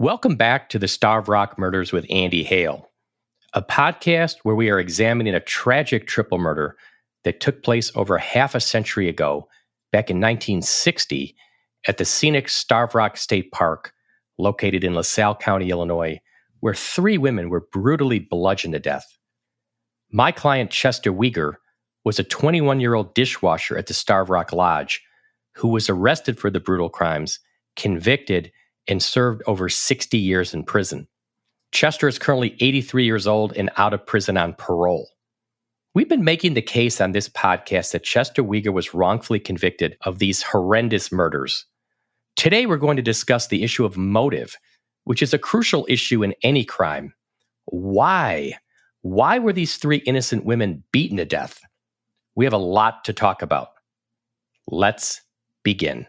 Welcome back to the Starved Rock Murders with Andy Hale, a podcast where we are examining a tragic triple murder that took place over half a century ago, back in 1960, at the scenic Starved Rock State Park, located in LaSalle County, Illinois, where 3 women were brutally bludgeoned to death. My client, Chester Weger, was a 21-year-old dishwasher at the Starved Rock Lodge who was arrested for the brutal crimes, convicted, and served over 60 years in prison. Chester is currently 83 years old and out of prison on parole. We've been making the case on this podcast that Chester Weger was wrongfully convicted of these horrendous murders. Today, we're going to discuss the issue of motive, which is a crucial issue in any crime. Why? Why were these 3 innocent women beaten to death? We have a lot to talk about. Let's begin.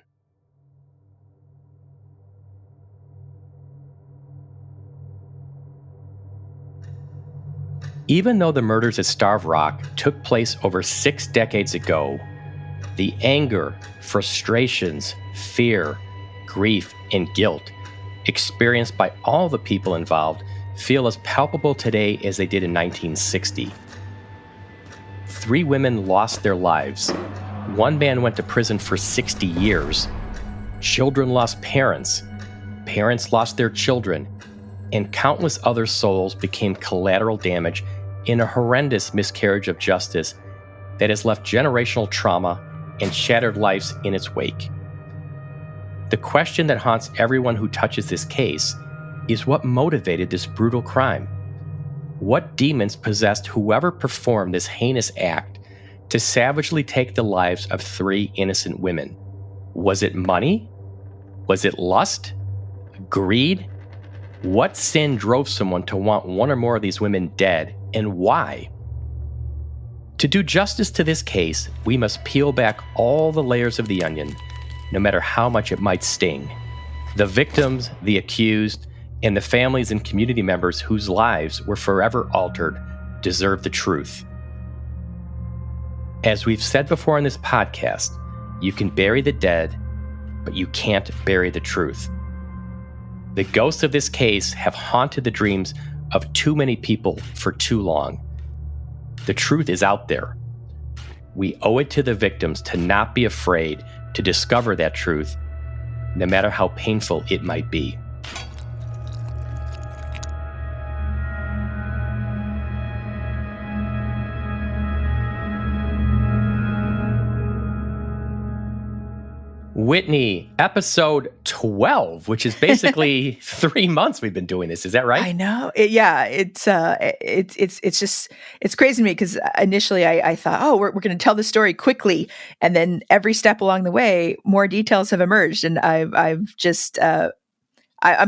Even though the murders at Starved Rock took place over 6 decades ago, the anger, frustrations, fear, grief, and guilt experienced by all the people involved feel as palpable today as they did in 1960. 3 women lost their lives. 1 man went to prison for 60 years. Children lost parents. Parents lost their children. And countless other souls became collateral damage in a horrendous miscarriage of justice that has left generational trauma and shattered lives in its wake. The question that haunts everyone who touches this case is what motivated this brutal crime? What demons possessed whoever performed this heinous act to savagely take the lives of 3 innocent women? Was it money? Was it lust? Greed? What sin drove someone to want 1 or more of these women dead, and why? To do justice to this case, we must peel back all the layers of the onion, no matter how much it might sting. The victims, the accused, and the families and community members whose lives were forever altered deserve the truth. As we've said before on this podcast, you can bury the dead, but you can't bury the truth. The ghosts of this case have haunted the dreams of too many people for too long. The truth is out there. We owe it to the victims to not be afraid to discover that truth, no matter how painful it might be. Whitney, episode 12, which is basically 3 months we've been doing this. Is that right? I know. It's crazy to me because initially I thought, oh, we're going to tell the story quickly, and then every step along the way, more details have emerged, and I'm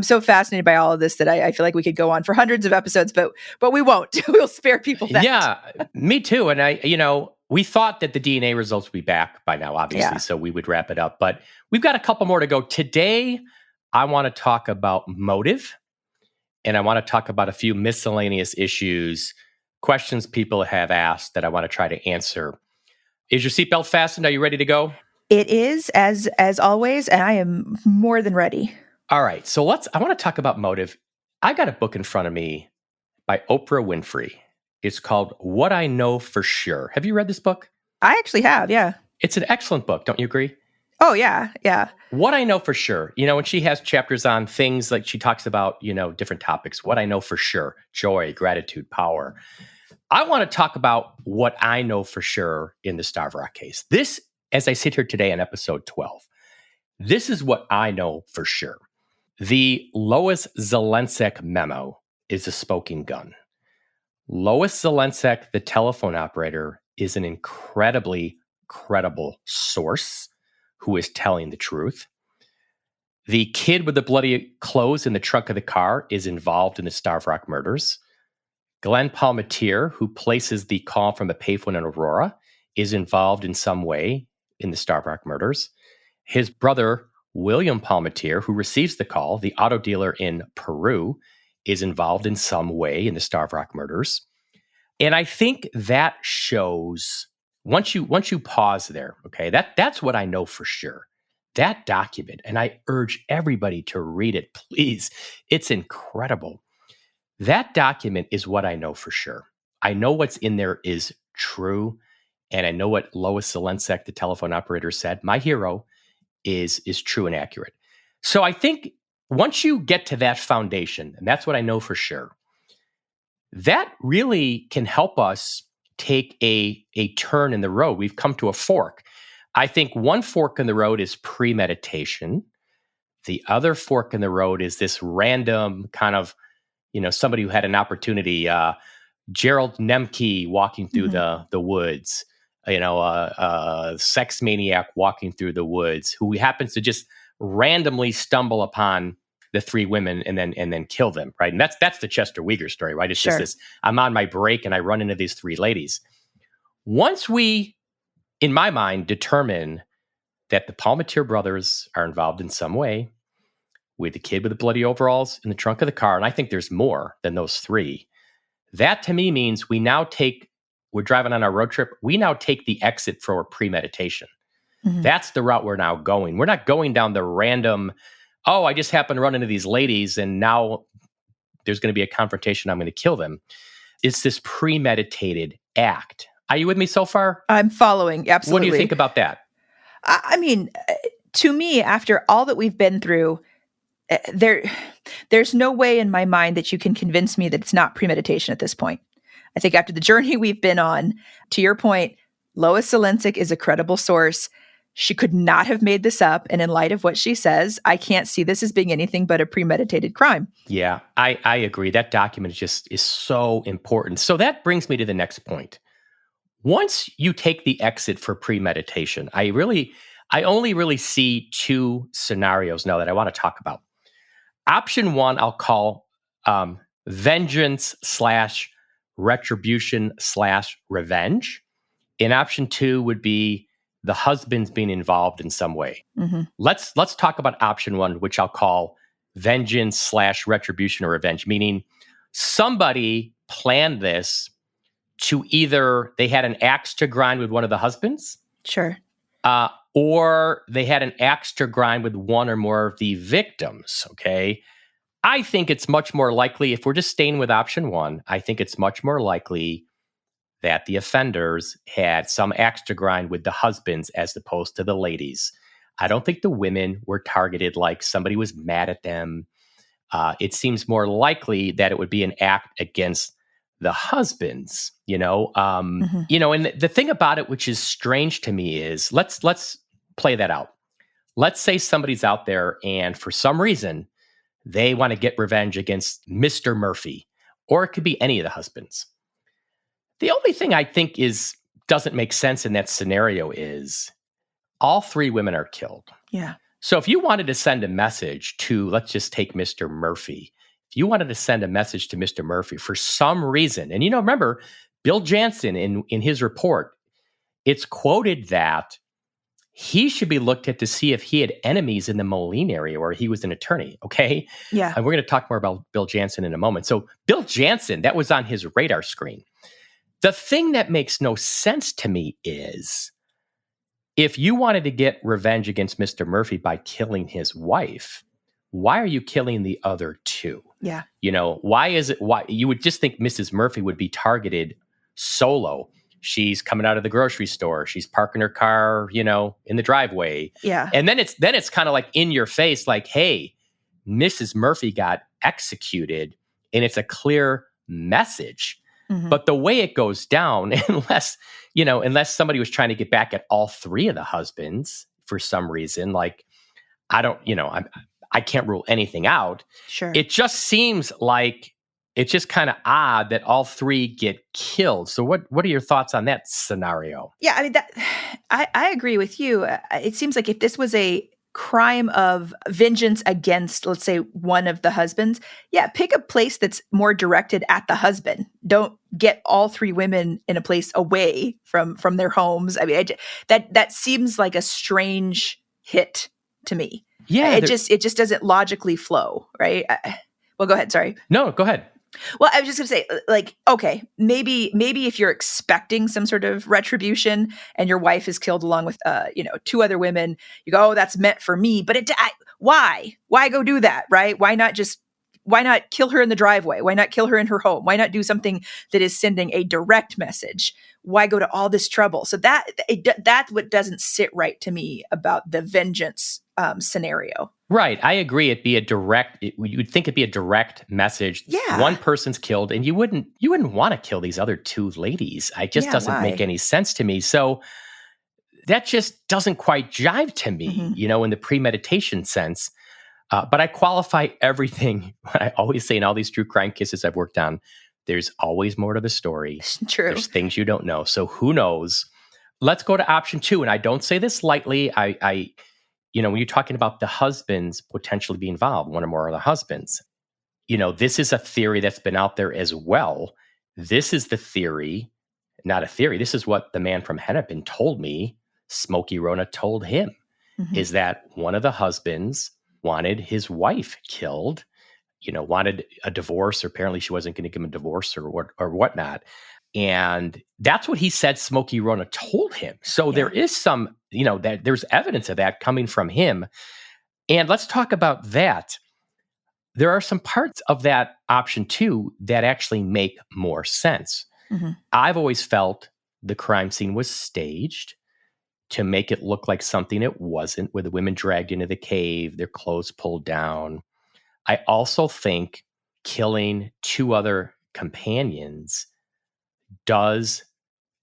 so fascinated by all of this that I feel like we could go on for hundreds of episodes, but we won't. We'll spare people that. Yeah, me too. And we thought that the DNA results would be back by now, obviously, so we would wrap it up. But we've got a couple more to go. Today, I want to talk about motive, and I want to talk about a few miscellaneous issues, questions people have asked that I want to try to answer. Is your seatbelt fastened? Are you ready to go? It is, as always, and I am more than ready. All right, so I want to talk about motive. I got a book in front of me by Oprah Winfrey. It's called What I Know for Sure. Have you read this book? I actually have, yeah. It's an excellent book. Don't you agree? Oh, yeah. What I Know for Sure. And she has chapters on things like she talks about, different topics. What I know for sure. Joy, gratitude, power. I want to talk about what I know for sure in the Starved Rock case. This, as I sit here today in episode 12, this is what I know for sure. The Lois Zelensek memo is a smoking gun. Lois Zelensek, the telephone operator, is an incredibly credible source who is telling the truth. The kid with the bloody clothes in the trunk of the car is involved in the Starved Rock murders. Glenn Palmatier, who places the call from a payphone in Aurora, is involved in some way in the Starved Rock murders. His brother, William Palmatier, who receives the call, the auto dealer in Peru, is involved in some way in the Starved Rock murders. And I think that shows, once you pause there, okay, that's what I know for sure. That document, and I urge everybody to read it, please. It's incredible. That document is what I know for sure. I know what's in there is true, and I know what Lois Zelensek, the telephone operator, said. My hero is true and accurate. So I think once you get to that foundation, and that's what I know for sure, that really can help us take a turn in the road. We've come to a fork. I think one fork in the road is premeditation. The other fork in the road is this random kind of, somebody who had an opportunity, Gerald Nemke walking through the woods, a sex maniac walking through the woods who happens to just randomly stumble upon the three women and then kill them, right? And that's the Chester Weger story, right? It's Sure. just this, I'm on my break and I run into these three ladies. Once we, in my mind, determine that the Palmatier brothers are involved in some way with the kid with the bloody overalls in the trunk of the car, and I think there's more than those three, that to me means we're driving on our road trip, we now take the exit for premeditation. That's the route we're now going. We're not going down the random, I just happened to run into these ladies and now there's going to be a confrontation, I'm going to kill them. It's this premeditated act. Are you with me so far? I'm following. Absolutely. What do you think about that? I mean, to me, after all that we've been through, there's no way in my mind that you can convince me that it's not premeditation at this point. I think after the journey we've been on, to your point, Lois Zelensek is a credible source. She could not have made this up. And in light of what she says, I can't see this as being anything but a premeditated crime. Yeah, I agree. That document is so important. So that brings me to the next point. Once you take the exit for premeditation, I only really see two scenarios now that I want to talk about. Option one, I'll call vengeance / retribution / revenge. And option two would be the husband's being involved in some way. Let's talk about option one, which I'll call vengeance / retribution or revenge, meaning somebody planned this to either they had an axe to grind with one of the husbands. Sure. Or they had an axe to grind with one or more of the victims, okay? I think it's much more likely, if we're just staying with option one, I think it's much more likely that the offenders had some axe to grind with the husbands as opposed to the ladies. I don't think the women were targeted like somebody was mad at them. It seems more likely that it would be an act against the husbands, and the thing about it, which is strange to me, is let's play that out. Let's say somebody's out there and for some reason they want to get revenge against Mr. Murphy, or it could be any of the husbands. The only thing I think doesn't make sense in that scenario is all three women are killed. Yeah. So if you wanted to send a message to, let's just take Mr. Murphy. If you wanted to send a message to Mr. Murphy for some reason, and remember, Bill Jansen in his report, it's quoted that he should be looked at to see if he had enemies in the Moline area where he was an attorney, okay? Yeah. And we're going to talk more about Bill Jansen in a moment. So Bill Jansen, that was on his radar screen. The thing that makes no sense to me is if you wanted to get revenge against Mr. Murphy by killing his wife, why are you killing the other two? Yeah. Why you would just think Mrs. Murphy would be targeted solo. She's coming out of the grocery store. She's parking her car, in the driveway. Yeah. And then it's kind of like in your face, like, hey, Mrs. Murphy got executed, and it's a clear message. But the way it goes down, unless somebody was trying to get back at all three of the husbands for some reason, like, I can't rule anything out. Sure. It just seems like it's just kind of odd that all three get killed. So what are your thoughts on that scenario? Yeah, I mean, I agree with you. It seems like if this was a crime of vengeance against, let's say, one of the husbands, yeah, pick a place that's more directed at the husband. Don't get all three women in a place away from their homes. I mean, that seems like a strange hit to me. Yeah, it just doesn't logically flow, right? Well, go ahead. Sorry. No, go ahead. Well, I was just gonna say, like, okay, maybe if you're expecting some sort of retribution and your wife is killed along with, two other women, you go, oh, that's meant for me. But why go do that, right? Why not kill her in the driveway? Why not kill her in her home? Why not do something that is sending a direct message? Why go to all this trouble? So that's what doesn't sit right to me about the vengeance scenario. Right. I agree. You'd think it'd be a direct message. Yeah. One person's killed and you wouldn't want to kill these other two ladies. It just doesn't make any sense to me. So that just doesn't quite jive to me, in the premeditation sense. But I qualify everything. I always say in all these true crime cases I've worked on, there's always more to the story. True. There's things you don't know. So who knows? Let's go to option 2. And I don't say this lightly. When you're talking about the husbands potentially being involved, one or more of the husbands, this is a theory that's been out there as well. This is the theory, not a theory. This is what the man from Hennepin told me. Smokey Rona told him, is that one of the husbands wanted his wife killed, wanted a divorce, or apparently she wasn't going to give him a divorce or whatnot. And that's what he said Smokey Rona told him. So there is some, that there's evidence of that coming from him. And let's talk about that. There are some parts of that option 2 that actually make more sense. I've always felt the crime scene was staged to make it look like something it wasn't, with the women dragged into the cave, their clothes pulled down. I also think killing 2 other companions does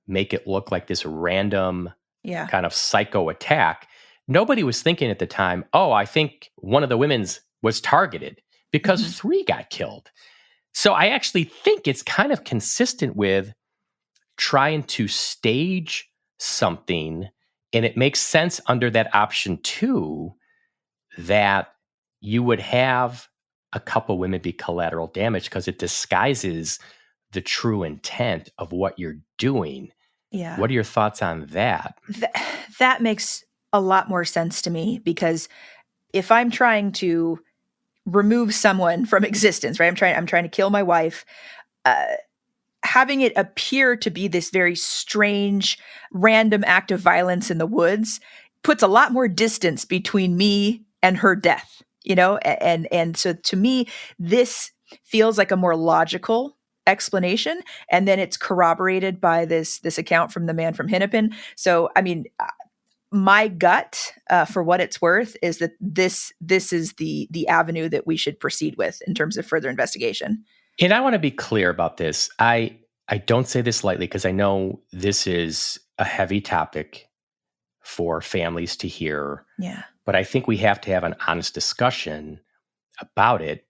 make it look like this random kind of psycho attack. Nobody was thinking at the time, I think one of the women's was targeted, because 3 got killed. So I actually think it's kind of consistent with trying to stage something, and it makes sense under that option 2 that you would have a couple women be collateral damage, because it disguises the true intent of what you're doing. Yeah. What are your thoughts on that? That makes a lot more sense to me, because if I'm trying to remove someone from existence, right? I'm trying to kill my wife. Having it appear to be this very strange, random act of violence in the woods puts a lot more distance between me and her death, and so to me, this feels like a more logical explanation. And then it's corroborated by this account from the man from Hennepin. So, I mean, my gut, for what it's worth, is that this is the avenue that we should proceed with in terms of further investigation. And I want to be clear about this. I don't say this lightly, because I know this is a heavy topic for families to hear. Yeah. But I think we have to have an honest discussion about it.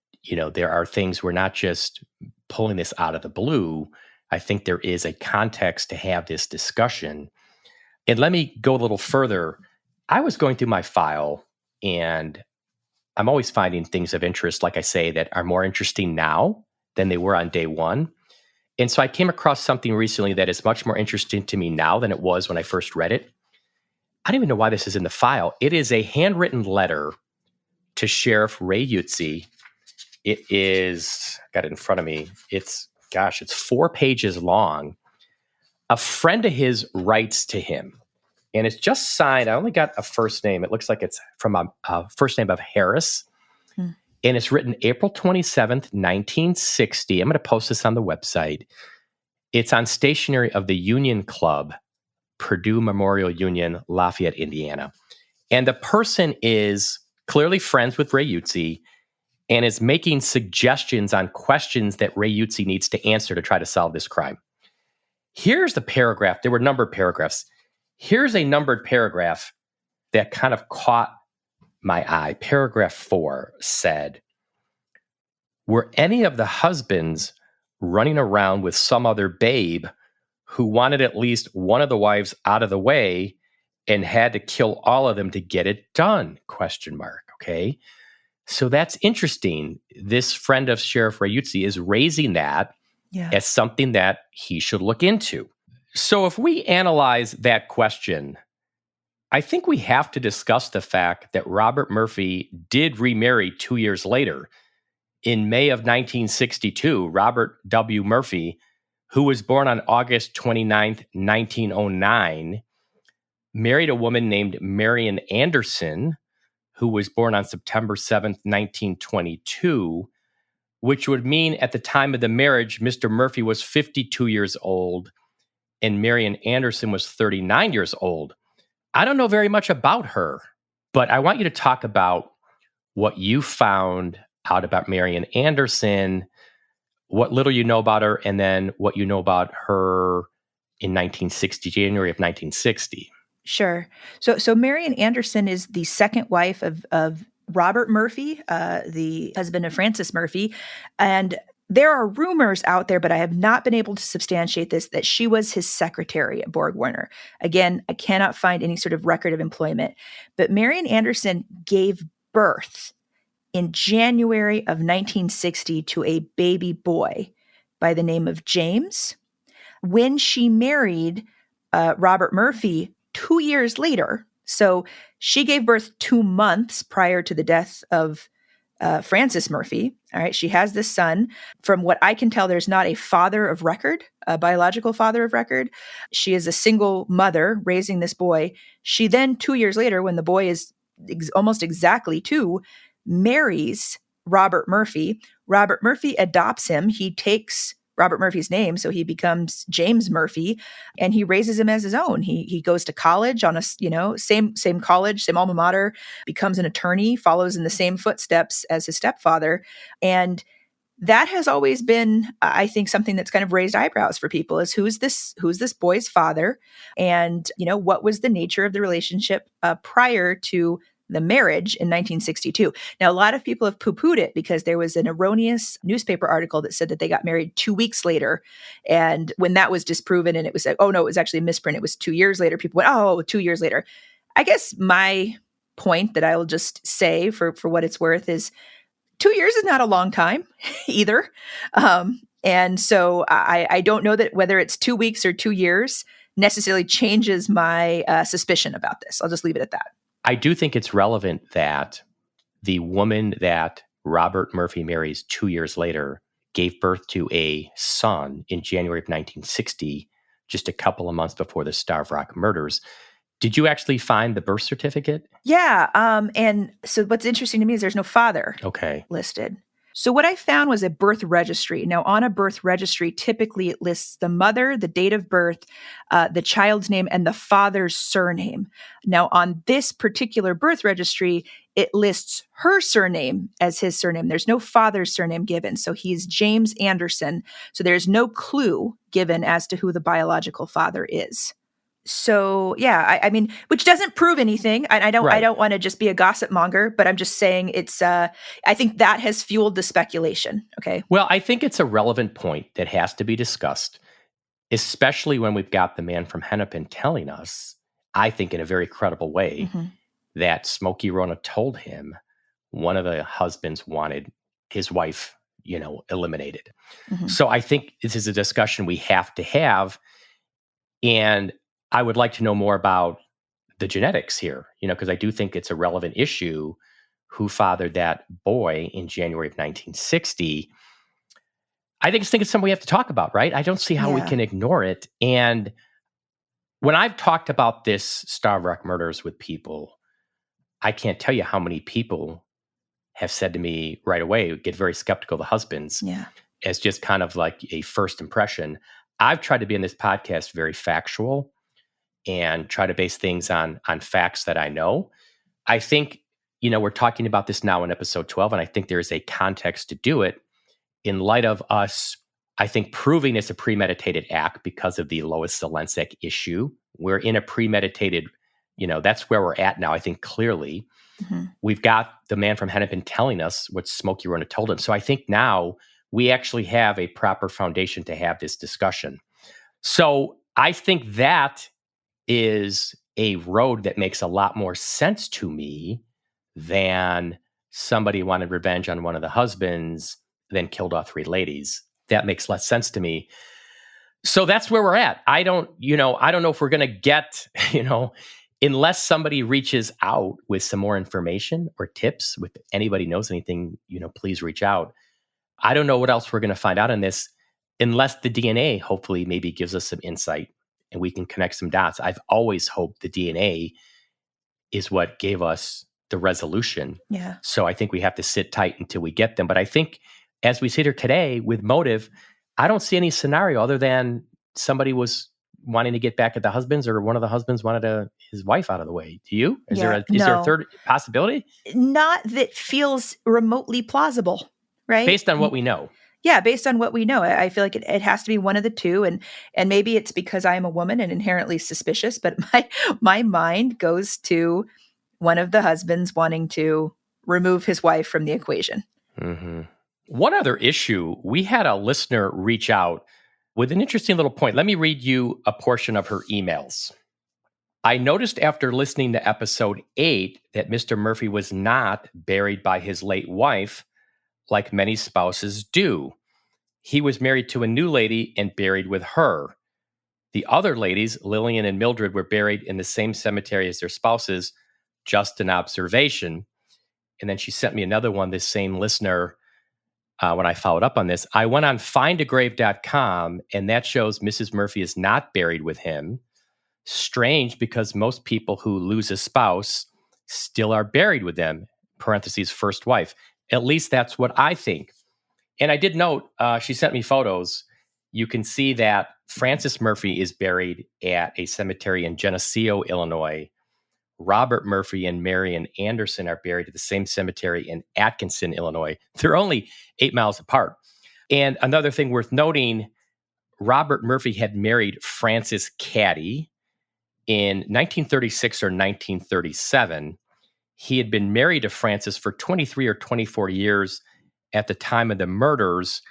There are things, we're not just pulling this out of the blue. I think there is a context to have this discussion. And let me go a little further. I was going through my file, and I'm always finding things of interest, like I say, that are more interesting now than they were on day one. And so I came across something recently that is much more interesting to me now than it was when I first read it. I don't even know why this is in the file. It is a handwritten letter to Sheriff Ray Utzi. It is, got it in front of me. It's 4 pages long. A friend of his writes to him, and it's just signed. I only got a first name. It looks like it's from a first name of Harris. And it's written April 27th, 1960. I'm going to post this on the website. It's on stationery of the Union Club, Purdue Memorial Union, Lafayette, Indiana. And the person is clearly friends with Ray Utzi and is making suggestions on questions that Ray Utzi needs to answer to try to solve this crime. Here's the paragraph. There were numbered paragraphs. Here's a numbered paragraph that kind of caught my eye. Paragraph 4 said, "Were any of the husbands running around with some other babe who wanted at least one of the wives out of the way and had to kill all of them to get it done?" ? Okay. So that's interesting. This friend of Sheriff Ray Utzi is raising that as something that he should look into. So if we analyze that question, I think we have to discuss the fact that Robert Murphy did remarry 2 years later. In May of 1962, Robert W. Murphy, who was born on August 29th, 1909, married a woman named Marian Anderson, who was born on September 7th, 1922, which would mean at the time of the marriage, Mr. Murphy was 52 years old and Marian Anderson was 39 years old. I don't know very much about her, but I want you to talk about what you found out about Marian Anderson, what little you know about her, and then what you know about her in 1960, January of 1960. Sure. So Marian Anderson is the second wife of Robert Murphy, the husband of Frances Murphy. And there are rumors out there, but I have not been able to substantiate this, that she was his secretary at Borg Warner. Again, I cannot find any sort of record of employment. But Marian Anderson gave birth in January of 1960 to a baby boy by the name of James. When she married Robert Murphy 2 years later, so she gave birth 2 months prior to the death of Frances Murphy. All right, she has this son. From what I can tell, there's not a father of record, a biological father of record. She is a single mother raising this boy. She then, 2 years later, when the boy is almost exactly 2, marries Robert Murphy. Robert Murphy adopts him. He takes Robert Murphy's name, so he becomes James Murphy, and he raises him as his own. He goes to college on a same college, same alma mater, becomes an attorney, follows in the same footsteps as his stepfather, and that has always been, I think, something that's kind of raised eyebrows for people: is who's this boy's father, and what was the nature of the relationship prior to the marriage in 1962. Now, a lot of people have poo-pooed it because there was an erroneous newspaper article that said that they got married 2 weeks later. And when that was disproven and it was like, oh no, it was actually a misprint, it was 2 years later, people went, oh, 2 years later. I guess my point that I will just say for what it's worth is 2 years is not a long time either. And so I don't know that whether it's 2 weeks or 2 years necessarily changes my suspicion about this. I'll just leave it at that. I do think it's relevant that the woman that Robert Murphy marries 2 years later gave birth to a son in January of 1960, just a couple of months before the Starved Rock murders. Did you actually find the birth certificate? Yeah. And so what's interesting to me is there's no father listed. So what I found was a birth registry. Now, on a birth registry, typically it lists the mother, the date of birth, the child's name, and the father's surname. Now, on this particular birth registry, it lists her surname as his surname. There's no father's surname given. So he's James Anderson. So there's no clue given as to who the biological father is. So yeah, I mean, which doesn't prove anything. I don't want to just be a gossip monger, but I'm just saying it's. I think that has fueled the speculation. Okay. Well, I think it's a relevant point that has to be discussed, especially when we've got the man from Hennepin telling us, I think in a very credible way, that Smokey Rona told him one of the husbands wanted his wife, eliminated. So I think this is a discussion we have to have, and I would like to know more about the genetics here, because I do think it's a relevant issue who fathered that boy in January of 1960. I think it's something we have to talk about, right? I don't see how we can ignore it. And when I've talked about this Starved Rock murders with people, I can't tell you how many people have said to me right away, get very skeptical of the husbands as just kind of like a first impression. I've tried to be in this podcast very factual and try to base things on facts that I know. I think, we're talking about this now in episode 12, and I think there's a context to do it in light of us, I think, proving it's a premeditated act because of the Lois Zelensek issue. We're in a premeditated, that's where we're at now, I think, clearly. We've got the man from Hennepin telling us what Smokey Rona told him. So I think now we actually have a proper foundation to have this discussion. So I think that is a road that makes a lot more sense to me than somebody wanted revenge on one of the husbands, then killed all 3 ladies. That makes less sense to me. So that's where we're at. I don't know if we're going to get, unless somebody reaches out with some more information or tips, with anybody knows anything, please reach out. I don't know what else we're going to find out on this unless the DNA hopefully maybe gives us some insight and we can connect some dots. I've always hoped the DNA is what gave us the resolution. Yeah. So I think we have to sit tight until we get them. But I think as we sit here today with motive, I don't see any scenario other than somebody was wanting to get back at the husbands or one of the husbands wanted his wife out of the way. Do you? Is there a third possibility? Not that feels remotely plausible, right? Based on what we know. Yeah, based on what we know. I feel like it has to be one of the two. And maybe it's because I am a woman and inherently suspicious, but my mind goes to one of the husbands wanting to remove his wife from the equation. Mm-hmm. One other issue, we had a listener reach out with an interesting little point. Let me read you a portion of her emails. I noticed after listening to episode 8 that Mr. Murphy was not buried by his late wife like many spouses do. He was married to a new lady and buried with her. The other ladies, Lillian and Mildred, were buried in the same cemetery as their spouses. Just an observation. And then she sent me another one, this same listener, when I followed up on this. I went on findagrave.com, and that shows Mrs. Murphy is not buried with him. Strange, because most people who lose a spouse still are buried with them, parentheses, first wife. At least that's what I think. And I did note, she sent me photos. You can see that Francis Murphy is buried at a cemetery in Geneseo, Illinois. Robert Murphy and Marion Anderson are buried at the same cemetery in Atkinson, Illinois. They're only 8 miles apart. And another thing worth noting, Robert Murphy had married Frances Caddy in 1936 or 1937. He had been married to Frances for 23 or 24 years at the time of the murders,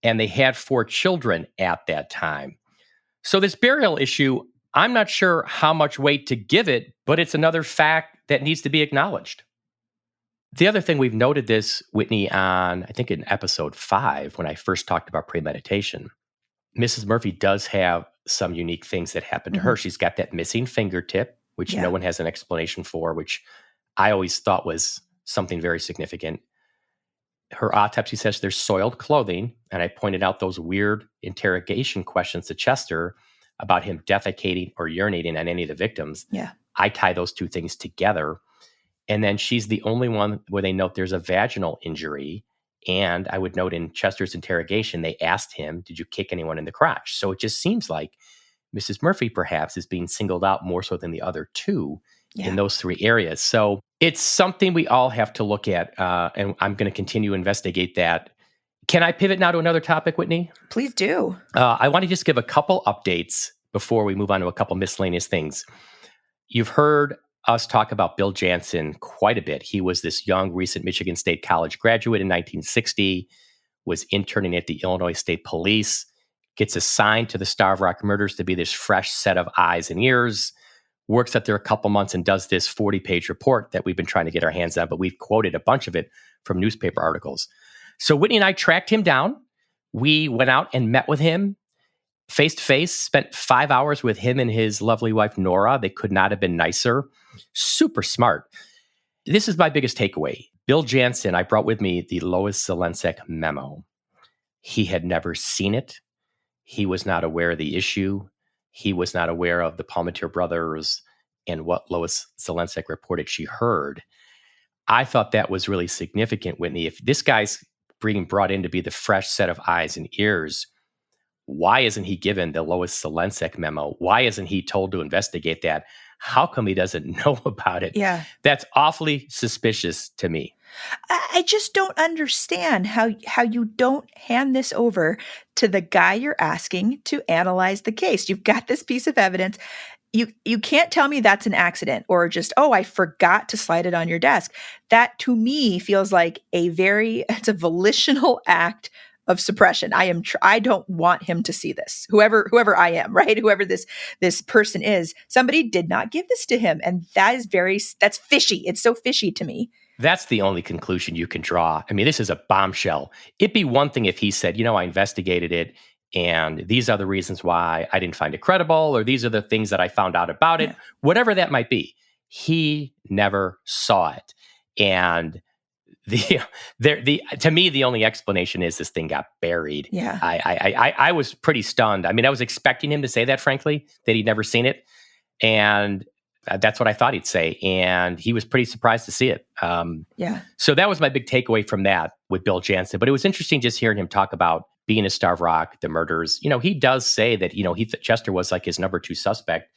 and they had 4 children at that time. So this burial issue, I'm not sure how much weight to give it, but it's another fact that needs to be acknowledged. The other thing, we've noted this, Whitney, on, I think in episode 5, when I first talked about premeditation, Mrs. Murphy does have some unique things that happen to her. She's got that missing fingertip, which no one has an explanation for, which I always thought was something very significant. Her autopsy says there's soiled clothing, and I pointed out those weird interrogation questions to Chester about him defecating or urinating on any of the victims. Yeah. I tie those two things together. And then she's the only one where they note there's a vaginal injury. And I would note in Chester's interrogation, they asked him, did you kick anyone in the crotch? So it just seems like Mrs. Murphy perhaps is being singled out more so than the other two in those 3 areas. So it's something we all have to look at. And I'm going to continue to investigate that. Can I pivot now to another topic, Whitney? Please do. I want to just give a couple updates before we move on to a couple miscellaneous things. You've heard us talk about Bill Jansen quite a bit. He was this young, recent Michigan State College graduate in 1960, was interning at the Illinois State Police, gets assigned to the Starved Rock murders to be this fresh set of eyes and ears, works up there a couple months and does this 40-page report that we've been trying to get our hands on, but we've quoted a bunch of it from newspaper articles. So Whitney and I tracked him down. We went out and met with him face-to-face, spent 5 hours with him and his lovely wife, Nora. They could not have been nicer. Super smart. This is my biggest takeaway. Bill Jansen, I brought with me the Lois Zelensek memo. He had never seen it. He was not aware of the issue. He was not aware of the Palmatier brothers and what Lois Zelensek reported she heard. I thought that was really significant, Whitney. If this guy's being brought in to be the fresh set of eyes and ears, why isn't he given the Lois Zelensek memo? Why isn't he told to investigate that? How come he doesn't know about it? Yeah. That's awfully suspicious to me. I just don't understand how you don't hand this over to the guy you're asking to analyze the case. You've got this piece of evidence. You can't tell me that's an accident or just, oh, I forgot to slide it on your desk. That to me feels like it's a volitional act of suppression. I don't want him to see this. Whoever I am, right? Whoever this person is, somebody did not give this to him. And that's fishy. It's so fishy to me. That's the only conclusion you can draw. I mean, this is a bombshell. It'd be one thing if he said, I investigated it and these are the reasons why I didn't find it credible, or these are the things that I found out about it, whatever that might be. He never saw it. And the to me, the only explanation is this thing got buried. Yeah. I was pretty stunned. I mean, I was expecting him to say that, frankly, that he'd never seen it. And that's what I thought he'd say. And he was pretty surprised to see it. Yeah. So that was my big takeaway from that with Bill Jansen. But it was interesting just hearing him talk about being a Starved Rock, the murders. He does say that, Chester was like his number 2 suspect.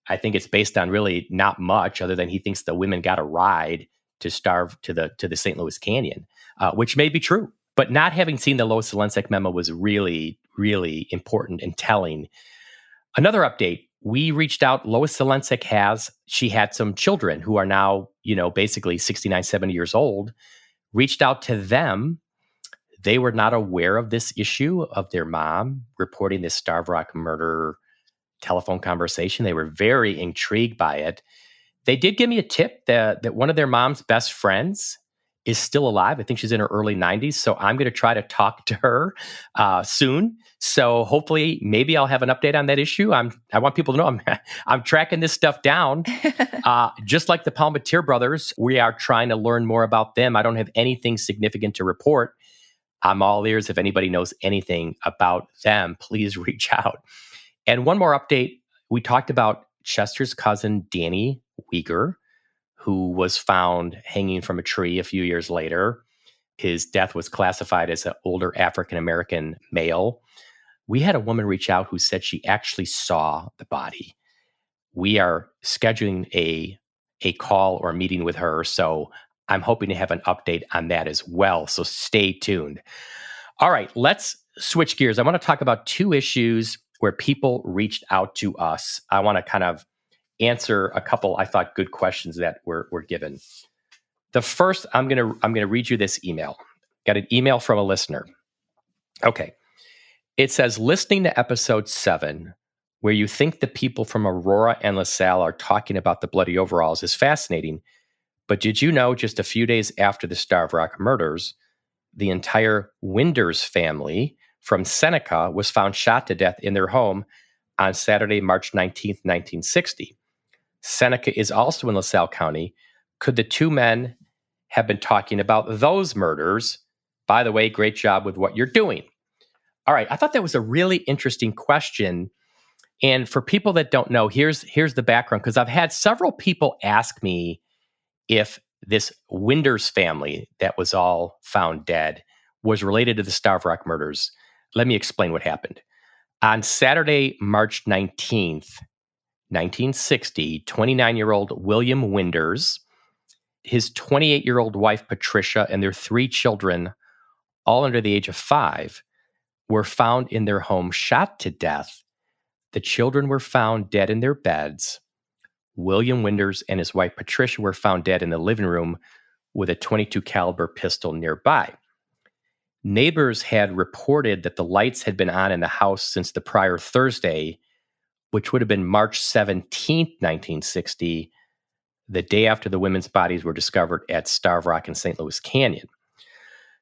I think it's based on really not much other than he thinks the women got a ride to starve to the St. Louis Canyon, which may be true. But not having seen the Lois Zelensek memo was really, really important and telling. Another update, we reached out. Lois Zelensek she had some children who are now, basically 69, 70 years old, reached out to them. They were not aware of this issue of their mom reporting this Starved Rock murder telephone conversation. They were very intrigued by it. They did give me a tip that one of their mom's best friends is still alive. I think she's in her early 90s. So I'm going to try to talk to her soon. So hopefully, maybe I'll have an update on that issue. I want people to know I'm tracking this stuff down. Just like the Palmatier brothers, we are trying to learn more about them. I don't have anything significant to report. I'm all ears. If anybody knows anything about them, please reach out. And one more update. We talked about Chester's cousin, Danny Weger, who was found hanging from a tree a few years later. His death was classified as an older African-American male. We had a woman reach out who said she actually saw the body. We are scheduling a call or a meeting with her, so I'm hoping to have an update on that as well. So stay tuned. All right, let's switch gears. I want to talk about 2 issues where people reached out to us. I want to kind of answer a couple, I thought, good questions that were given. The first, I'm gonna read you this email. Got an email from a listener. Okay. It says, listening to episode 7, where you think the people from Aurora and LaSalle are talking about the bloody overalls, is fascinating. But did you know just a few days after the Starved Rock murders, the entire Winders family from Seneca was found shot to death in their home on Saturday, March 19th, 1960. Seneca is also in LaSalle County. Could the 2 men have been talking about those murders? By the way, great job with what you're doing. All right, I thought that was a really interesting question. And for people that don't know, here's the background, because I've had several people ask me if this Winders family that was all found dead was related to the Starved Rock murders. Let me explain what happened. On Saturday, March 19th, 1960, 29-year-old William Winders, his 28-year-old wife, Patricia, and their 3 children, all under the age of 5, were found in their home shot to death. The children were found dead in their beds. William Winders and his wife, Patricia, were found dead in the living room with a .22 caliber pistol nearby. Neighbors had reported that the lights had been on in the house since the prior Thursday, which would have been March 17th, 1960, the day after the women's bodies were discovered at Starved Rock and St. Louis Canyon.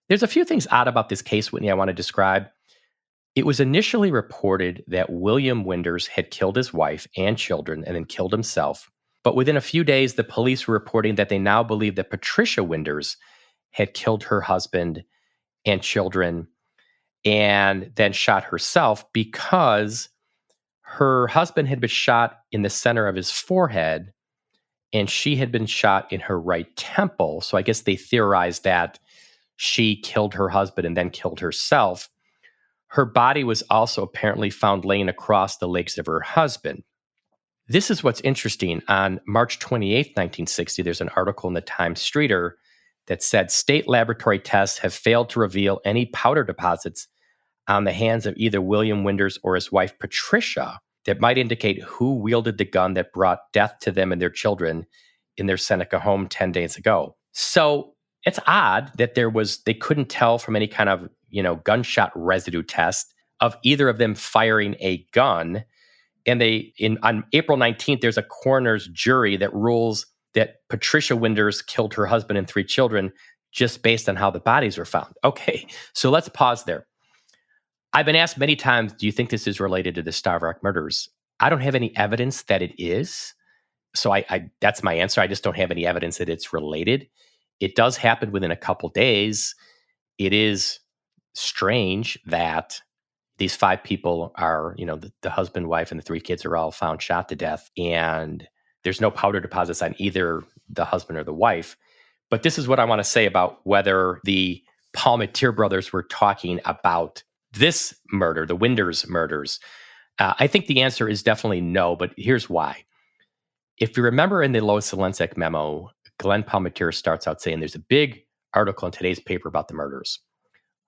There's a few things odd about this case, Whitney, I want to describe. It was initially reported that William Winders had killed his wife and children and then killed himself. But within a few days, the police were reporting that they now believed that Patricia Winders had killed her husband and children and then shot herself because her husband had been shot in the center of his forehead and she had been shot in her right temple. So I guess they theorized that she killed her husband and then killed herself. Her body was also apparently found laying across the legs of her husband. This is what's interesting. On March 28th, 1960, there's an article in the Times-Streeter that said state laboratory tests have failed to reveal any powder deposits on the hands of either William Winders or his wife Patricia that might indicate who wielded the gun that brought death to them and their children in their Seneca home 10 days ago. So it's odd that they couldn't tell from any kind of, gunshot residue test of either of them firing a gun. And on April 19th, there's a coroner's jury that rules that Patricia Winders killed her husband and 3 children just based on how the bodies were found. Okay, so let's pause there. I've been asked many times, do you think this is related to the Starved Rock murders? I don't have any evidence that it is. So that's my answer. I just don't have any evidence that it's related. it does happen within a couple days. It is strange that these 5 people are, the husband, wife, and the 3 kids are all found shot to death. And there's no powder deposits on either the husband or the wife. But this is what I want to say about whether the Palmatier brothers were talking about this murder, the Winders murders. I think the answer is definitely no, but here's why. If you remember in the Lois Zelensek memo, Glenn Palmatier starts out saying there's a big article in today's paper about the murders.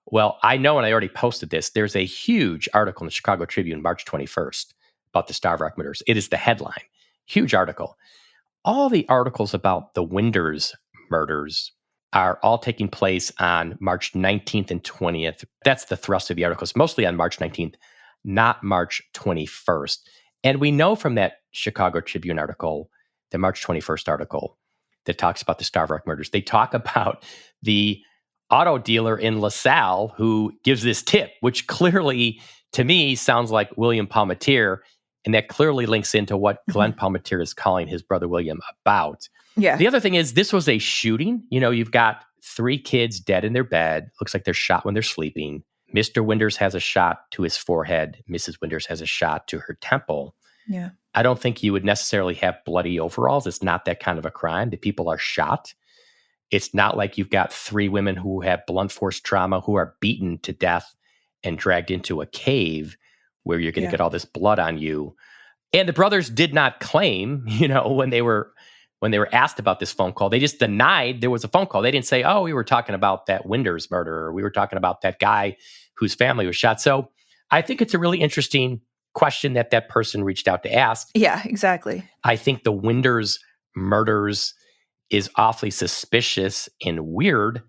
Well, I know, and I already posted this, there's a huge article in the Chicago Tribune, March 21st, about the Starved Rock murders. It is the headline. Huge article. All the articles about the Winders murders are all taking place on March 19th and 20th. That's the thrust of the articles, mostly on March 19th, not March 21st. And we know from that Chicago Tribune article, the March 21st article that talks about the Starved Rock murders, they talk about the auto dealer in LaSalle who gives this tip, which clearly, to me, sounds like William Palmatier. And that clearly links into what Glenn Palmatier is calling his brother William about. Yeah. The other thing is this was a shooting. You've got 3 kids dead in their bed. Looks like they're shot when they're sleeping. Mr. Winders has a shot to his forehead. Mrs. Winders has a shot to her temple. Yeah. I don't think you would necessarily have bloody overalls. It's not that kind of a crime. The people are shot. It's not like you've got 3 women who have blunt force trauma who are beaten to death and dragged into a cave where you're going to get all this blood on you. And the brothers did not claim, when they were asked about this phone call, they just denied there was a phone call. They didn't say, oh, we were talking about that Winders murder, or we were talking about that guy whose family was shot. So I think it's a really interesting question that person reached out to ask. Yeah, exactly. I think the Winders murders is awfully suspicious and weird,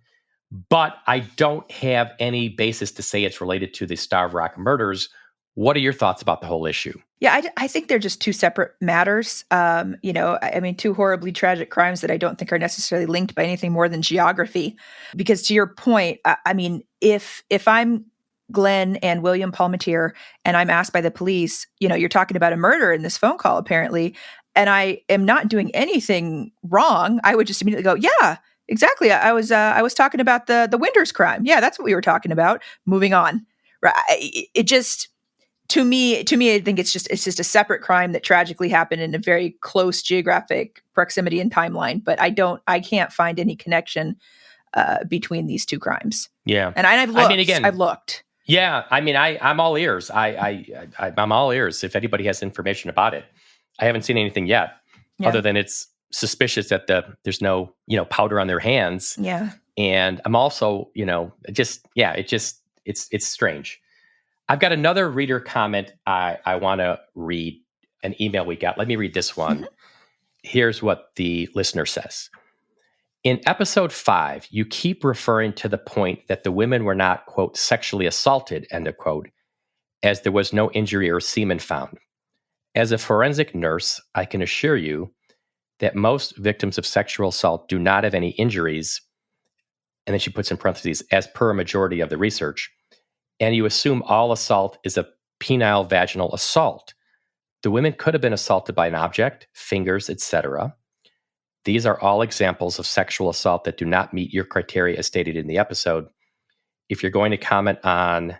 but I don't have any basis to say it's related to the Starved Rock murders. What are your thoughts about the whole issue? Yeah, I think they're just 2 separate matters. 2 horribly tragic crimes that I don't think are necessarily linked by anything more than geography. Because to your point, if I'm Glenn and William Palmatier and I'm asked by the police, you're talking about a murder in this phone call apparently, and I am not doing anything wrong, I would just immediately go, yeah, exactly. I was talking about the Winders crime. Yeah, that's what we were talking about. Moving on. Right? It just. To me, I think it's just a separate crime that tragically happened in a very close geographic proximity and timeline. But I can't find any connection between these 2 crimes. Yeah, and I've looked. I've looked. Yeah, I'm all ears. I'm all ears. If anybody has information about it, I haven't seen anything yet, other than it's suspicious that there's no powder on their hands. Yeah, and I'm also it's strange. I've got another reader comment I want to read, an email we got. Let me read this one. Mm-hmm. Here's what the listener says. In episode 5, you keep referring to the point that the women were not, quote, sexually assaulted, end of quote, as there was no injury or semen found. As a forensic nurse, I can assure you that most victims of sexual assault do not have any injuries. And then she puts in parentheses, as per a majority of the research. And you assume all assault is a penile vaginal assault. The women could have been assaulted by an object, fingers, etc. These are all examples of sexual assault that do not meet your criteria as stated in the episode. If you're going to comment on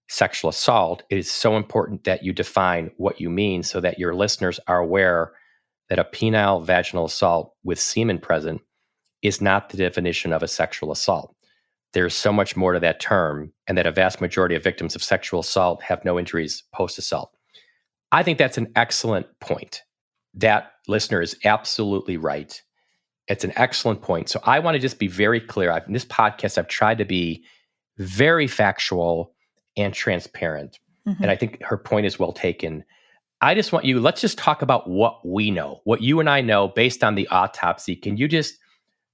sexual assault, it is so important that you define what you mean so that your listeners are aware that a penile vaginal assault with semen present is not the definition of a sexual assault. There's so much more to that term, and that a vast majority of victims of sexual assault have no injuries post-assault. I think that's an excellent point. That listener is absolutely right. It's an excellent point. So I want to just be very clear. In this podcast, I've tried to be very factual and transparent. Mm-hmm. And I think her point is well taken. I just want let's just talk about what we know, what you and I know based on the autopsy. Can you just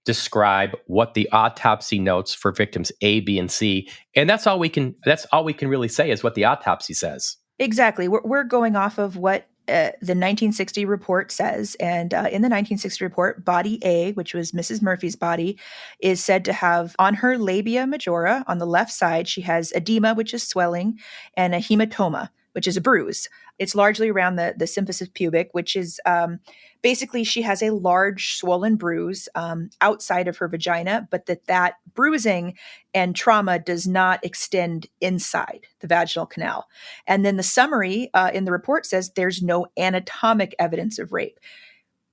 describe what the autopsy notes for victims A, B, and C, and that's all we can really say is what the autopsy says. Exactly. We're going off of what the 1960 report says. And in the 1960 report, body A, which was Mrs. Murphy's body, is said to have on her labia majora on the left side, she has edema, which is swelling, and a hematoma, which is a bruise. It's largely around the symphysis pubic, which is basically she has a large swollen bruise outside of her vagina, but that bruising and trauma does not extend inside the vaginal canal. And then the summary in the report says there's no anatomic evidence of rape.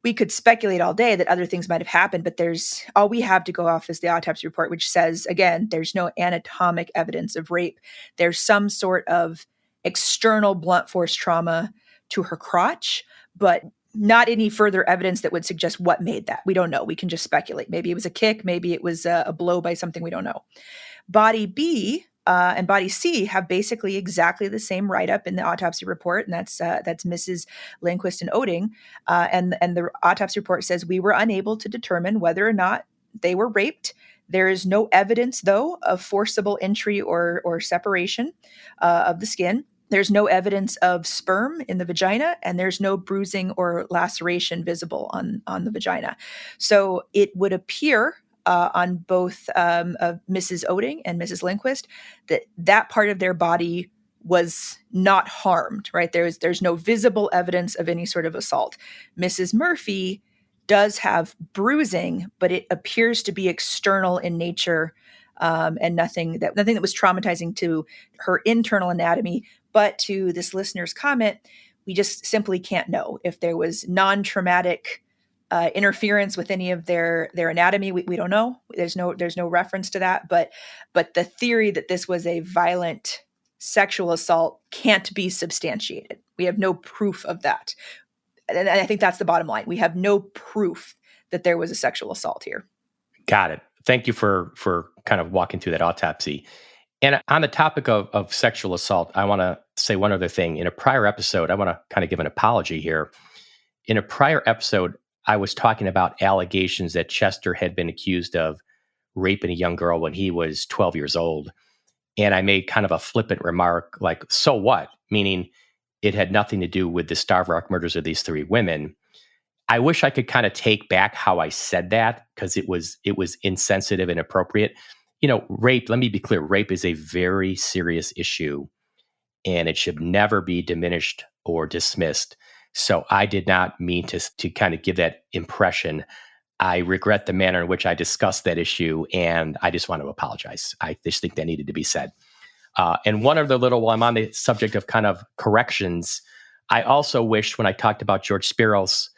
We could speculate all day that other things might have happened, but there's all we have to go off is the autopsy report, which says, again, there's no anatomic evidence of rape. There's some sort of external blunt force trauma to her crotch, but not any further evidence that would suggest what made that. We don't know. We can just speculate. Maybe it was a kick. Maybe it was a blow by something we don't know. Body B and body C have basically exactly the same write-up in the autopsy report, and that's Mrs. Lindquist and Oding. And the autopsy report says we were unable to determine whether or not they were raped. There is no evidence, though, of forcible entry or separation of the skin. There's no evidence of sperm in the vagina, and there's no bruising or laceration visible on the vagina. So it would appear on both Mrs. Oding and Mrs. Lindquist that part of their body was not harmed, right? There's no visible evidence of any sort of assault. Mrs. Murphy does have bruising, but it appears to be external in nature and nothing that was traumatizing to her internal anatomy. But to this listener's comment, we just simply can't know if there was non-traumatic interference with any of their anatomy. We don't know. There's no reference to that. But the theory that this was a violent sexual assault can't be substantiated. We have no proof of that. And I think that's the bottom line. We have no proof that there was a sexual assault here. Got it. Thank you for kind of walking through that autopsy. And on the topic of sexual assault, I want to say one other thing. In a prior episode, I want to kind of give an apology here. In a prior episode, I was talking about allegations that Chester had been accused of raping a young girl when he was 12 years old. And I made kind of a flippant remark like, so what? Meaning it had nothing to do with the Starved Rock murders of these three women. I wish I could kind of take back how I said that because it was insensitive and inappropriate. You know, rape, let me be clear, rape is a very serious issue and it should never be diminished or dismissed. So I did not mean to kind of give that impression. I regret the manner in which I discussed that issue, and I just want to apologize. I just think that needed to be said. And one other little, while I'm on the subject of kind of corrections, I also wish when I talked about George Spiros,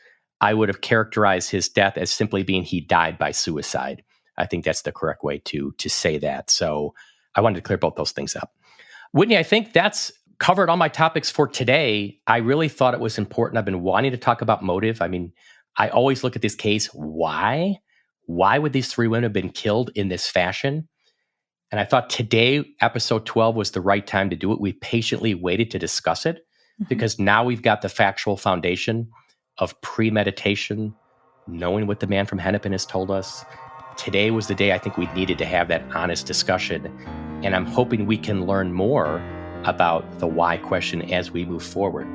I would have characterized his death as simply being he died by suicide. I think that's the correct way to say that. So I wanted to clear both those things up. Whitney, I think that's covered all my topics for today. I really thought it was important. I've been wanting to talk about motive. I mean, I always look at this case. Why? Why would these three women have been killed in this fashion? And I thought today, episode 12 was the right time to do it. We patiently waited to discuss it because now we've got the factual foundation of premeditation, knowing what the man from Hennepin has told us. Today was the day I think we needed to have that honest discussion. And I'm hoping we can learn more about the why question as we move forward.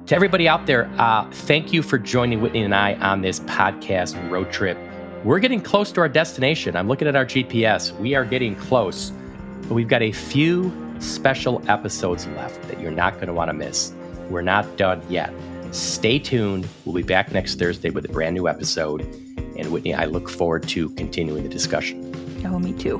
To everybody out there, thank you for joining Whitney and I on this podcast road trip. We're getting close to our destination. I'm looking at our GPS. We are getting close, but we've got a few special episodes left that you're not going to want to miss. We're not done yet. Stay tuned. We'll be back next Thursday with a brand new episode. And Whitney, I look forward to continuing the discussion. Oh, me too.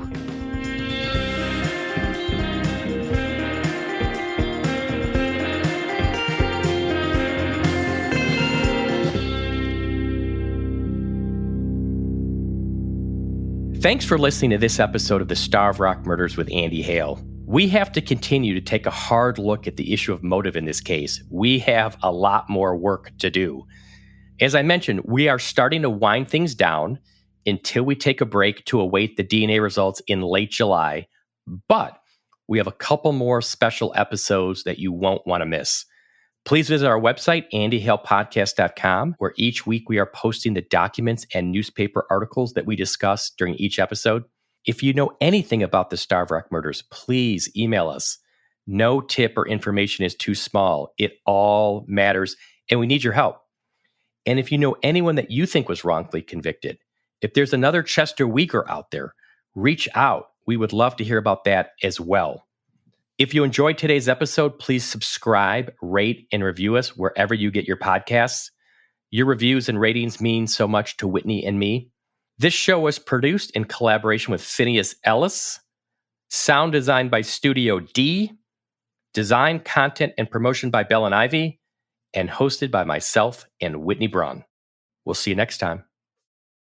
Thanks for listening to this episode of the Starved Rock Murders with Andy Hale. We have to continue to take a hard look at the issue of motive in this case. We have a lot more work to do. As I mentioned, we are starting to wind things down until we take a break to await the DNA results in late July. But we have a couple more special episodes that you won't want to miss. Please visit our website, andyhalepodcast.com, where each week we are posting the documents and newspaper articles that we discuss during each episode. If you know anything about the Starved Rock murders, please email us. No tip or information is too small. It all matters, and we need your help. And if you know anyone that you think was wrongfully convicted, if there's another Chester Weaker out there, reach out. We would love to hear about that as well. If you enjoyed today's episode, please subscribe, rate, and review us wherever you get your podcasts. Your reviews and ratings mean so much to Whitney and me. This show was produced in collaboration with Phineas Ellis, sound design by Studio D, design, content, and promotion by Bell and Ivy, and hosted by myself and Whitney Braun. We'll see you next time.